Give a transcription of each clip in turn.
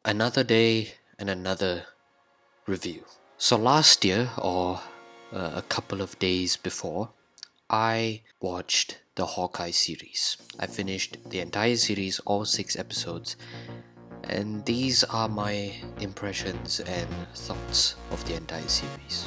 Another day and another review. So, last year, or a couple of days before, I watched the Hawkeye series. I finished the entire series, all 6 episodes, and these are my impressions and thoughts of the entire series.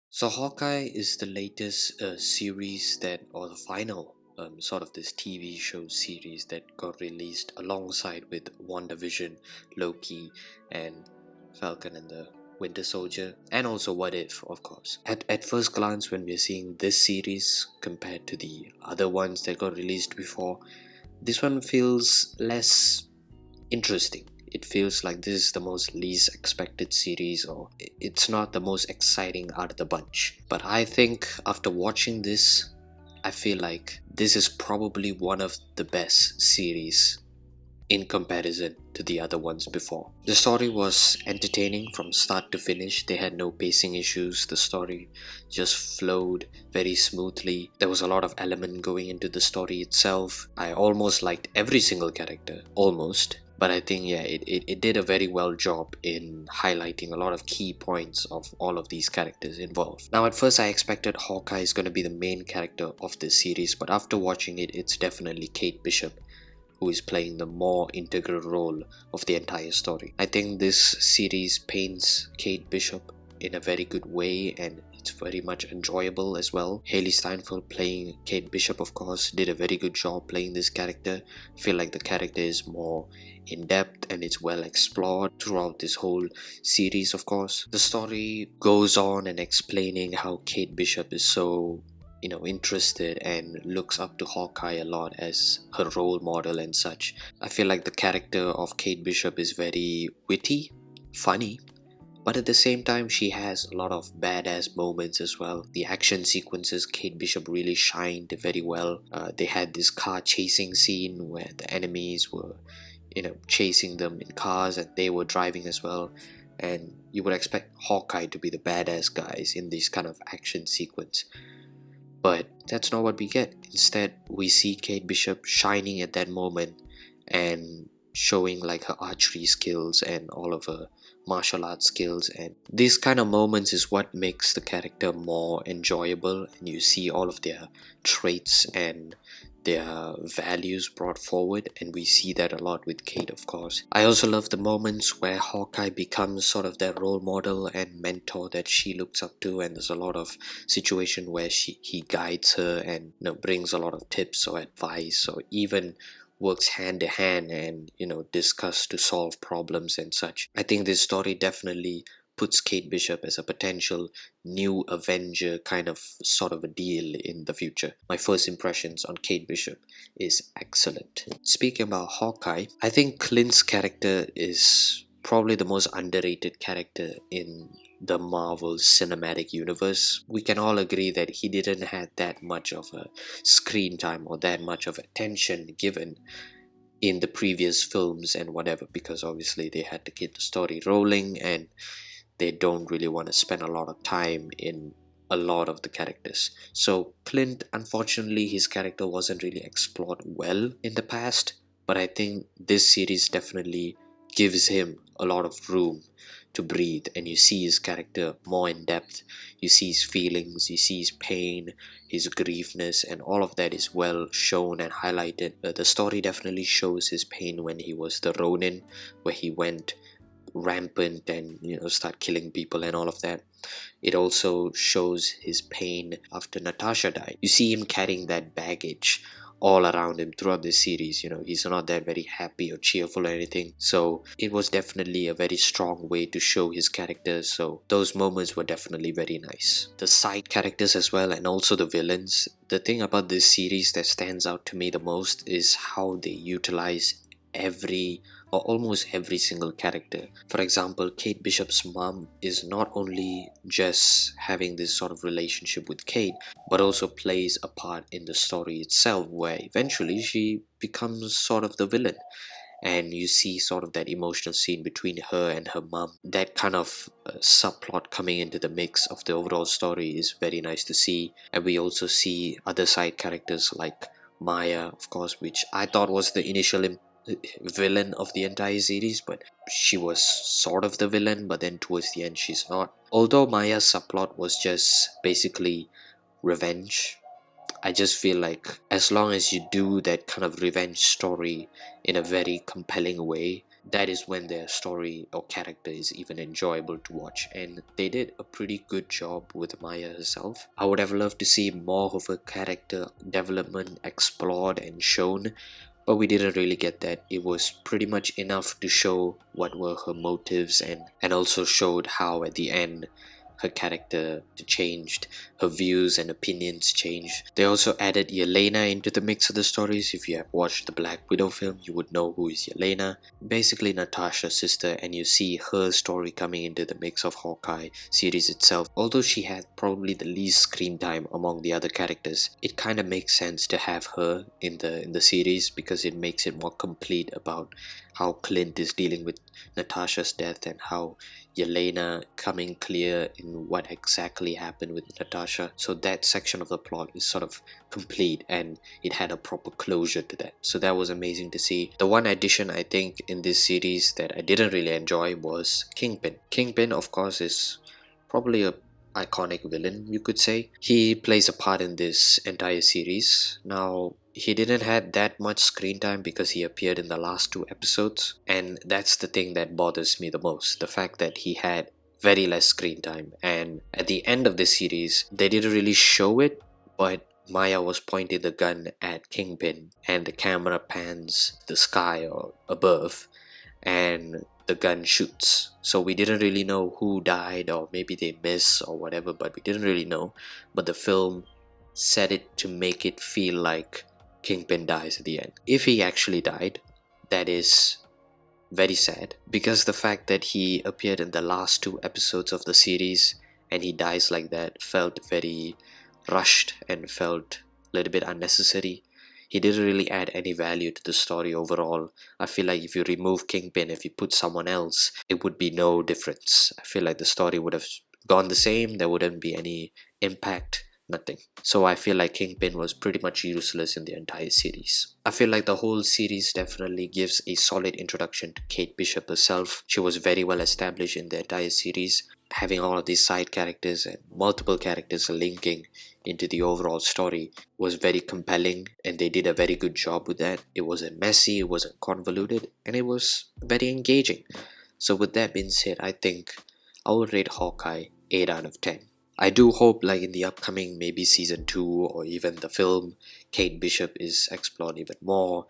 So, Hawkeye is the latest series or the final sort of this TV show series that got released alongside with WandaVision, Loki, and Falcon and the Winter Soldier, and also What If, of course. At first glance, when we're seeing this series compared to the other ones that got released before, this one feels less interesting. It feels like this is the most least expected series, or it's not the most exciting out of the bunch. But I think after watching this, I feel like this is probably one of the best series in comparison to the other ones before. The story was entertaining from start to finish. They had no pacing issues. The story just flowed very smoothly. There was a lot of element going into the story itself. I almost liked every single character, almost. But I think, yeah, it did a very well job in highlighting a lot of key points of all of these characters involved. Now, at first, I expected Hawkeye is going to be the main character of this series, but after watching it, it's definitely Kate Bishop who is playing the more integral role of the entire story. I think this series paints Kate Bishop in a very good way, and it's very much enjoyable as well. Haley Steinfeld playing Kate Bishop, of course, did a very good job playing this character. I feel like the character is more in depth and it's well explored throughout this whole series, of course. The story goes on and explaining how Kate Bishop is so interested and looks up to Hawkeye a lot as her role model and such. I feel like the character of Kate Bishop is very witty, funny, but at the same time she has a lot of badass moments as well. The action sequences, Kate Bishop really shined very well. They had this car chasing scene where the enemies were chasing them in cars and they were driving as well, and you would expect Hawkeye to be the badass guys in this kind of action sequence. But that's not what we get. Instead, we see Kate Bishop shining at that moment and showing like her archery skills and all of her martial arts skills. And these kind of moments is what makes the character more enjoyable. And you see all of their traits and their values brought forward, and we see that a lot with Kate, of course. I also love the moments where Hawkeye becomes sort of that role model and mentor that she looks up to, and there's a lot of situation where he guides her and brings a lot of tips or advice, or even works hand in hand and discuss to solve problems and such. I think this story definitely puts Kate Bishop as a potential new Avenger kind of sort of a deal in the future. My first impressions on Kate Bishop is excellent. Speaking about Hawkeye, I think Clint's character is probably the most underrated character in the Marvel Cinematic Universe. We can all agree that he didn't have that much of a screen time or that much of attention given in the previous films and whatever, because obviously they had to keep the story rolling and they don't really want to spend a lot of time in a lot of the characters. So Clint, unfortunately, his character wasn't really explored well in the past, but I think this series definitely gives him a lot of room to breathe, and you see his character more in depth. You see his feelings, you see his pain, his griefness, and all of that is well shown and highlighted. The story definitely shows his pain when he was the Ronin, where he went rampant and start killing people and all of that. It also shows his pain after Natasha died. You see him carrying that baggage all around him throughout the series. He's not that very happy or cheerful or anything, so it was definitely a very strong way to show his characters. So those moments were definitely very nice. The side characters as well, and also the villains. The thing about this series that stands out to me the most is how they utilize every or almost every single character. For example, Kate Bishop's mom is not only just having this sort of relationship with Kate, but also plays a part in the story itself, where eventually she becomes sort of the villain. and you see sort of that emotional scene between her and her mom. That kind of subplot coming into the mix of the overall story is very nice to see. And we also see other side characters like Maya, of course, which I thought was the initial villain of the entire series, but she was sort of the villain, but then towards the end she's not. Although Maya's subplot was just basically revenge, I just feel like as long as you do that kind of revenge story in a very compelling way, that is when their story or character is even enjoyable to watch. And they did a pretty good job with Maya herself. I would have loved to see more of her character development explored and shown, but we didn't really get that. It was pretty much enough to show what were her motives, and also showed how at the end her character changed, her views and opinions changed. They also added Yelena into the mix of the stories. If you have watched the Black Widow film, you would know who is Yelena. Basically Natasha's sister, and you see her story coming into the mix of Hawkeye series itself. Although she had probably the least screen time among the other characters, it kind of makes sense to have her in the series because it makes it more complete about how Clint is dealing with Natasha's death and how Yelena coming clear in what exactly happened with Natasha. So that section of the plot is sort of complete and it had a proper closure to that. So that was amazing to see. The one addition I think in this series that I didn't really enjoy was Kingpin. Kingpin, of course, is probably a iconic villain, you could say. He plays a part in this entire series. Now, he didn't have that much screen time because he appeared in the last two episodes, and that's the thing that bothers me the most, the fact that he had very less screen time. And at the end of the series they didn't really show it, but Maya was pointing the gun at Kingpin and the camera pans the sky or above and the gun shoots. So we didn't really know who died, or maybe they miss or whatever, but we didn't really know. But the film set it to make it feel like Kingpin dies at the end. If he actually died, that is very sad, because the fact that he appeared in the last two episodes of the series and he dies like that felt very rushed and felt a little bit unnecessary. He didn't really add any value to the story overall. I feel like if you remove Kingpin, if you put someone else, it would be no difference. I feel like the story would have gone the same, there wouldn't be any impact, nothing. So I feel like Kingpin was pretty much useless in the entire series. I feel like the whole series definitely gives a solid introduction to Kate Bishop herself. She was very well established in the entire series, having all of these side characters and multiple characters linking into the overall story was very compelling, and they did a very good job with that. It wasn't messy, it wasn't convoluted, and it was very engaging. So with that being said, I think I will rate Hawkeye 8 out of 10. I do hope like in the upcoming maybe season 2 or even the film, Kate Bishop is explored even more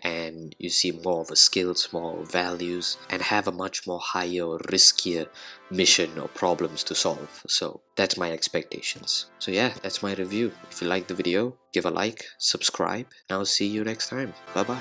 and you see more of her skills, more values, and have a much more higher or riskier mission or problems to solve. So that's my expectations. So yeah, that's my review. If you like the video, give a like, subscribe, and I'll see you next time. Bye bye.